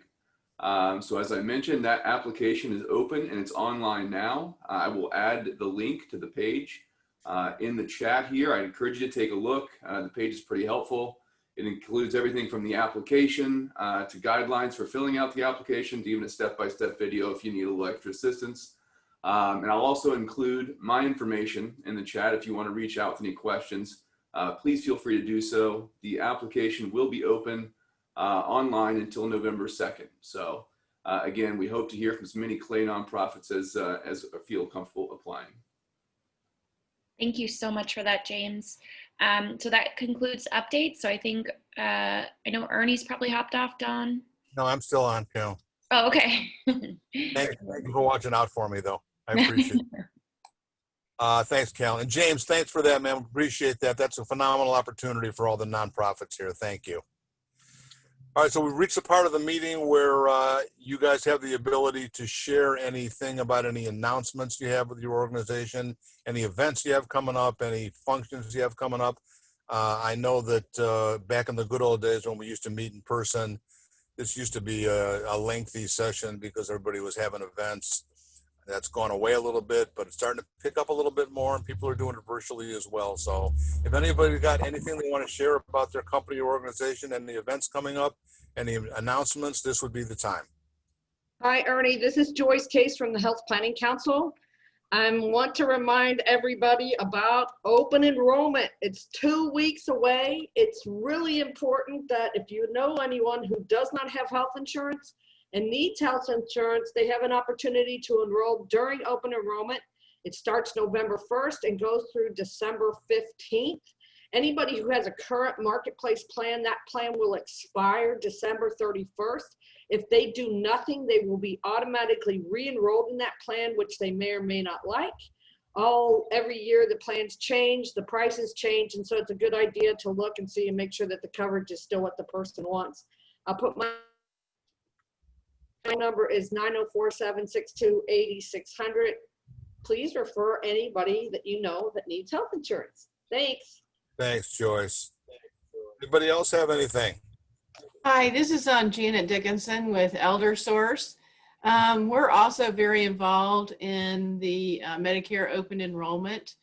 So as I mentioned, that application is open and it's online now. I will add the link to the page in the chat here. I encourage you to take a look. The page is pretty helpful. It includes everything from the application to guidelines for filling out the application to even a step-by-step video if you need a little extra assistance. And I'll also include my information in the chat if you want to reach out with any questions. Please feel free to do so. The application will be open online until November 2nd. So again, we hope to hear from as many Clay nonprofits as feel comfortable applying. Thank you so much for that, James. So that concludes updates. So I think, I know Ernie's probably hopped off, Don. No, I'm still on, Cal. Oh, okay. Thank you for watching out for me, though. I appreciate it. Thanks, Cal. And James, thanks for that, man. Appreciate that. That's a phenomenal opportunity for all the nonprofits here. Thank you. All right, so we've reached the part of the meeting where you guys have the ability to share anything about any announcements you have with your organization, any events you have coming up, any functions you have coming up. I know that back in the good old days when we used to meet in person, this used to be a lengthy session because everybody was having events. That's gone away a little bit, but it's starting to pick up a little bit more, and people are doing it virtually as well. So if anybody got anything they want to share about their company or organization and the events coming up and the announcements, this would be the time. Hi, Ernie. This is Joyce Case from the Health Planning Council. I want to remind everybody about open enrollment. It's 2 weeks away. It's really important that if you know anyone who does not have health insurance and needs health insurance, they have an opportunity to enroll during open enrollment. It starts November 1st and goes through December 15th. Anybody who has a current marketplace plan, that plan will expire December 31st. If they do nothing, they will be automatically re-enrolled in that plan, which they may or may not like. Every year the plans change, the prices change, and so it's a good idea to look and see and make sure that the coverage is still what the person wants. I'll put my number is 904-762-8600. Please refer anybody that you know that needs health insurance. Thanks. Thanks, Joyce. Anybody else have anything? Hi, this is Janet Dickinson with Elder Source. We're also very involved in the Medicare open enrollment.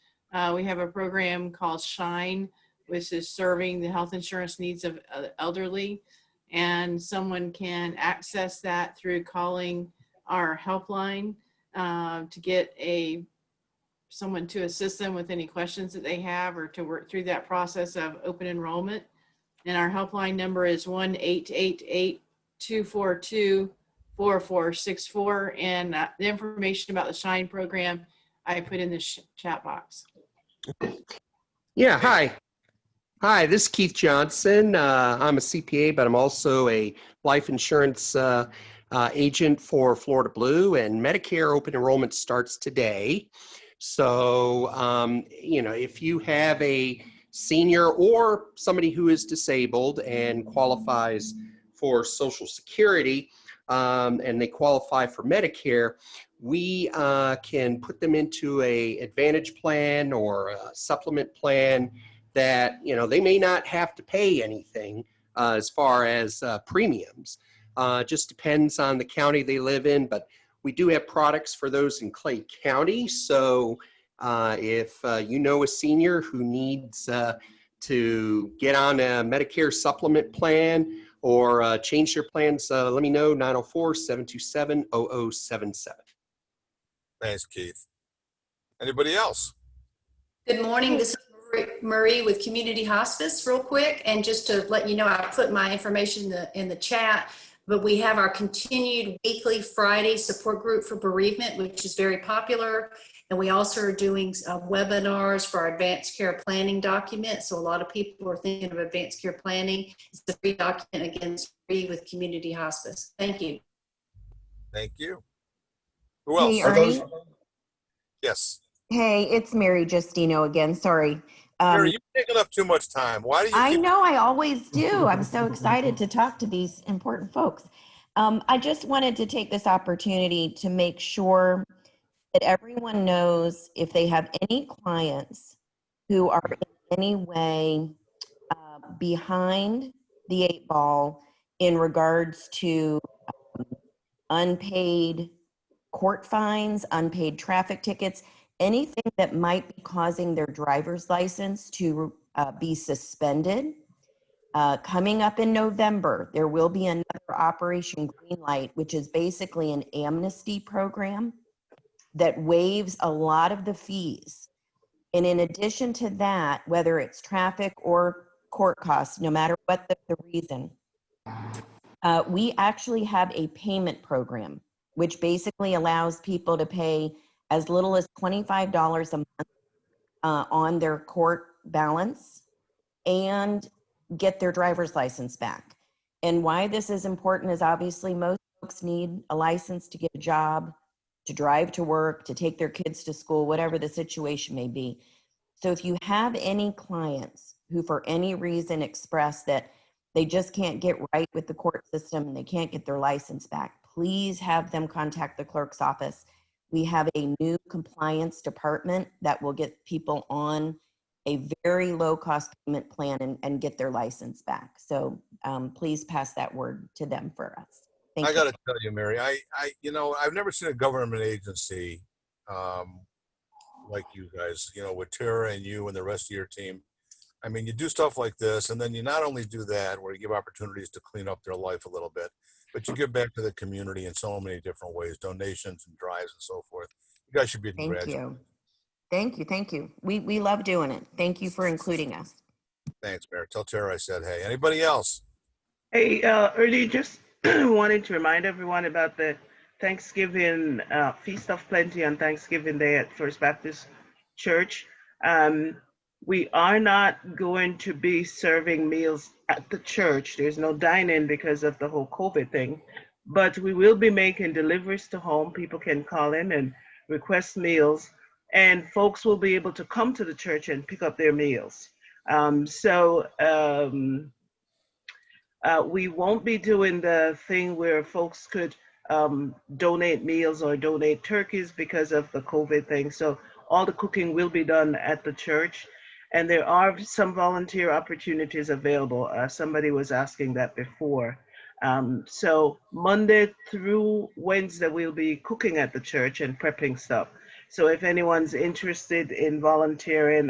We have a program called SHINE, which is serving the health insurance needs of elderly. And someone can access that through calling our helpline to get someone to assist them with any questions that they have or to work through that process of open enrollment. And our helpline number is 1-888-242-4464. And the information about the SHINE program, I put in the chat box. Yeah, hi. Hi, this is Keith Johnson. I'm a CPA, but I'm also a life insurance agent for Florida Blue, and Medicare open enrollment starts today. So, if you have a senior or somebody who is disabled and qualifies for Social Security and they qualify for Medicare, we can put them into a Advantage plan or a supplement plan that, they may not have to pay anything as far as premiums. Just depends on the county they live in, but we do have products for those in Clay County. So if you know a senior who needs to get on a Medicare supplement plan or change their plans, let me know, 904-727-0077. Thanks, Keith. Anybody else? Good morning. This is Marie with Community Hospice. Real quick, and just to let you know, I put my information in the chat, but we have our continued weekly Friday support group for bereavement, which is very popular. And we also are doing webinars for our advanced care planning document. So a lot of people are thinking of advanced care planning. It's a free document, again, it's free with Community Hospice. Thank you. Thank you. Who else? Hey, Ernie. Yes. Hey, it's Mary Justino again. Sorry. Mary, you're taking up too much time. Why do you I know, I always do. I'm so excited to talk to these important folks. I just wanted to take this opportunity to make sure that everyone knows if they have any clients who are in any way behind the 8 ball in regards to unpaid court fines, unpaid traffic tickets, anything that might be causing their driver's license to be suspended. Coming up in November, there will be another Operation Greenlight, which is basically an amnesty program that waives a lot of the fees. And in addition to that, whether it's traffic or court costs, no matter what the reason, we actually have a payment program, which basically allows people to pay as little as $25 a month on their court balance and get their driver's license back. And why this is important is obviously most folks need a license to get a job, to drive to work, to take their kids to school, whatever the situation may be. So if you have any clients who for any reason express that they just can't get right with the court system and they can't get their license back, please have them contact the clerk's office. We have a new compliance department that will get people on a very low cost payment plan and get their license back. So please pass that word to them for us. Thank I you. got to tell you, Mary, I've never seen a government agency like you guys, with Tara and you and the rest of your team. I mean, you do stuff like this, and then you not only do that, where you give opportunities to clean up their life a little bit, but you give back to the community in so many different ways, donations and drives and so forth. You guys should be Thank congratulated. you. Thank you. Thank you. We love doing it. Thank you for including us. Thanks, Mary. Tell Tara I said hey. Anybody else? Hey, earlier just wanted to remind everyone about the Thanksgiving Feast of Plenty on Thanksgiving Day at First Baptist Church. We are not going to be serving meals at the church. There's no dine-in because of the whole COVID thing, but we will be making deliveries to home. People can call in and request meals, and folks will be able to come to the church and pick up their meals. We won't be doing the thing where folks could donate meals or donate turkeys because of the COVID thing. So all the cooking will be done at the church, and there are some volunteer opportunities available. Somebody was asking that before. So Monday through Wednesday, we'll be cooking at the church and prepping stuff. So if anyone's interested in volunteering,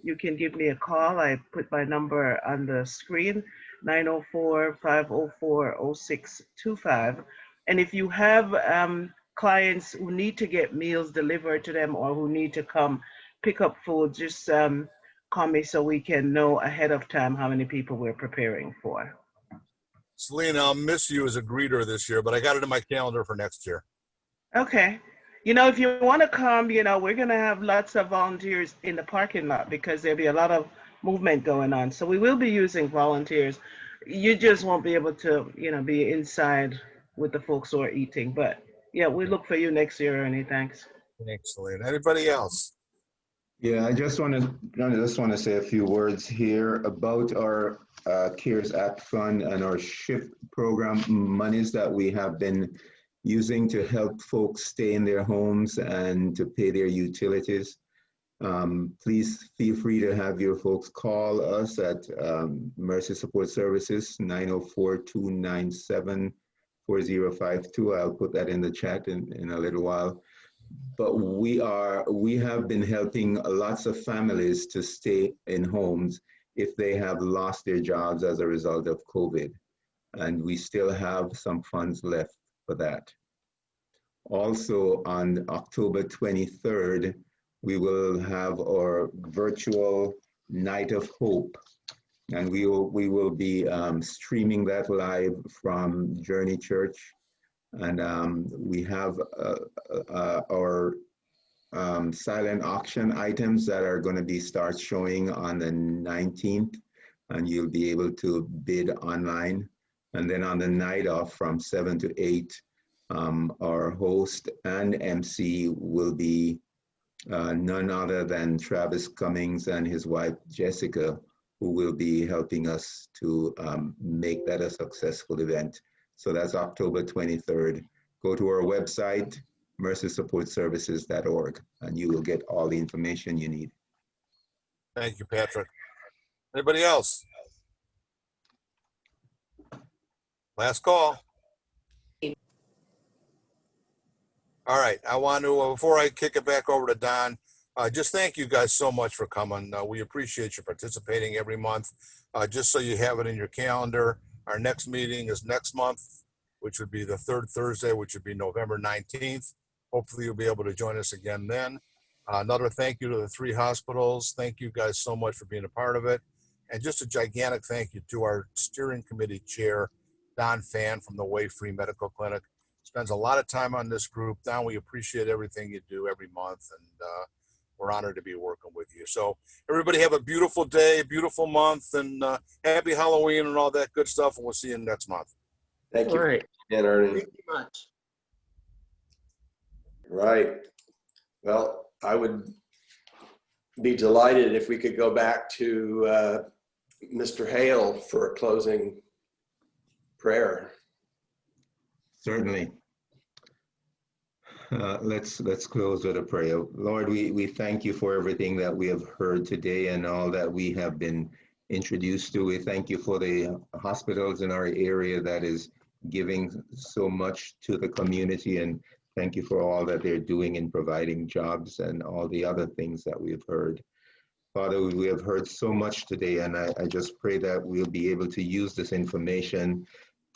you can give me a call. I put my number on the screen, 904-504-0625. And if you have clients who need to get meals delivered to them or who need to come pick up food, just call me so we can know ahead of time how many people we're preparing for. Selena, I'll miss you as a greeter this year, but I got it in my calendar for next year. Okay. If you want to come, we're going to have lots of volunteers in the parking lot because there'll be a lot of movement going on. So we will be using volunteers. You just won't be able to, be inside with the folks who are eating. But yeah, we look for you next year, Ernie. Thanks. Thanks, Selena. Anybody else? Yeah, I just want to say a few words here about our CARES Act fund and our SHIFT program monies that we have been using to help folks stay in their homes and to pay their utilities. Please feel free to have your folks call us at Mercy Support Services, 904-297-4052. I'll put that in the chat in a little while. But we have been helping lots of families to stay in homes if they have lost their jobs as a result of COVID. And we still have some funds left for that. Also on October 23rd, we will have our virtual Night of Hope. And we will be streaming that live from Journey Church. And we have our silent auction items that are going to start showing on the 19th, and you'll be able to bid online. And then on the night off from 7 to 8, our host and MC will be none other than Travis Cummings and his wife Jessica, who will be helping us to make that a successful event. So that's October 23rd. Go to our website, mercysupportservices.org, and you will get all the information you need. Thank you, Patrick. Anybody else? Last call. All right, I want to, before I kick it back over to Don, just thank you guys so much for coming. We appreciate you participating every month. Just so you have it in your calendar, our next meeting is next month, which would be the third Thursday, which would be November 19th. Hopefully you'll be able to join us again then. Another thank you to the 3 hospitals. Thank you guys so much for being a part of it. And just a gigantic thank you to our steering committee chair, Don Fan from the Way Free Medical Clinic. Spends a lot of time on this group. Don, we appreciate everything you do every month, and we're honored to be working with you. So everybody have a beautiful day, beautiful month, and happy Halloween and all that good stuff, and we'll see you next month. Thank you. All right. And Ernie. Thank you much. Right. Well, I would be delighted if we could go back to Mr. Hale for a closing prayer. Certainly. Let's close with a prayer. Lord, we thank you for everything that we have heard today and all that we have been introduced to. We thank you for the hospitals in our area that is giving so much to the community, and thank you for all that they're doing in providing jobs and all the other things that we've heard. Father, we have heard so much today, and I just pray that we'll be able to use this information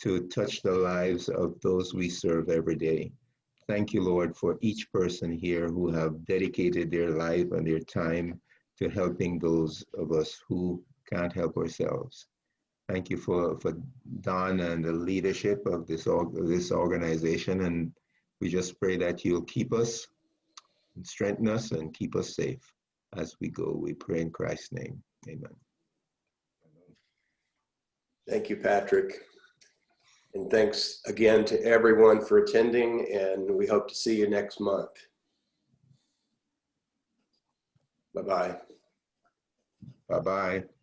to touch the lives of those we serve every day. Thank you, Lord, for each person here who have dedicated their life and their time to helping those of us who can't help ourselves. Thank you for Don and the leadership of this organization, and we just pray that you'll keep us and strengthen us and keep us safe as we go. We pray in Christ's name. Amen. Thank you, Patrick. And thanks again to everyone for attending, and we hope to see you next month. Bye-bye. Bye-bye.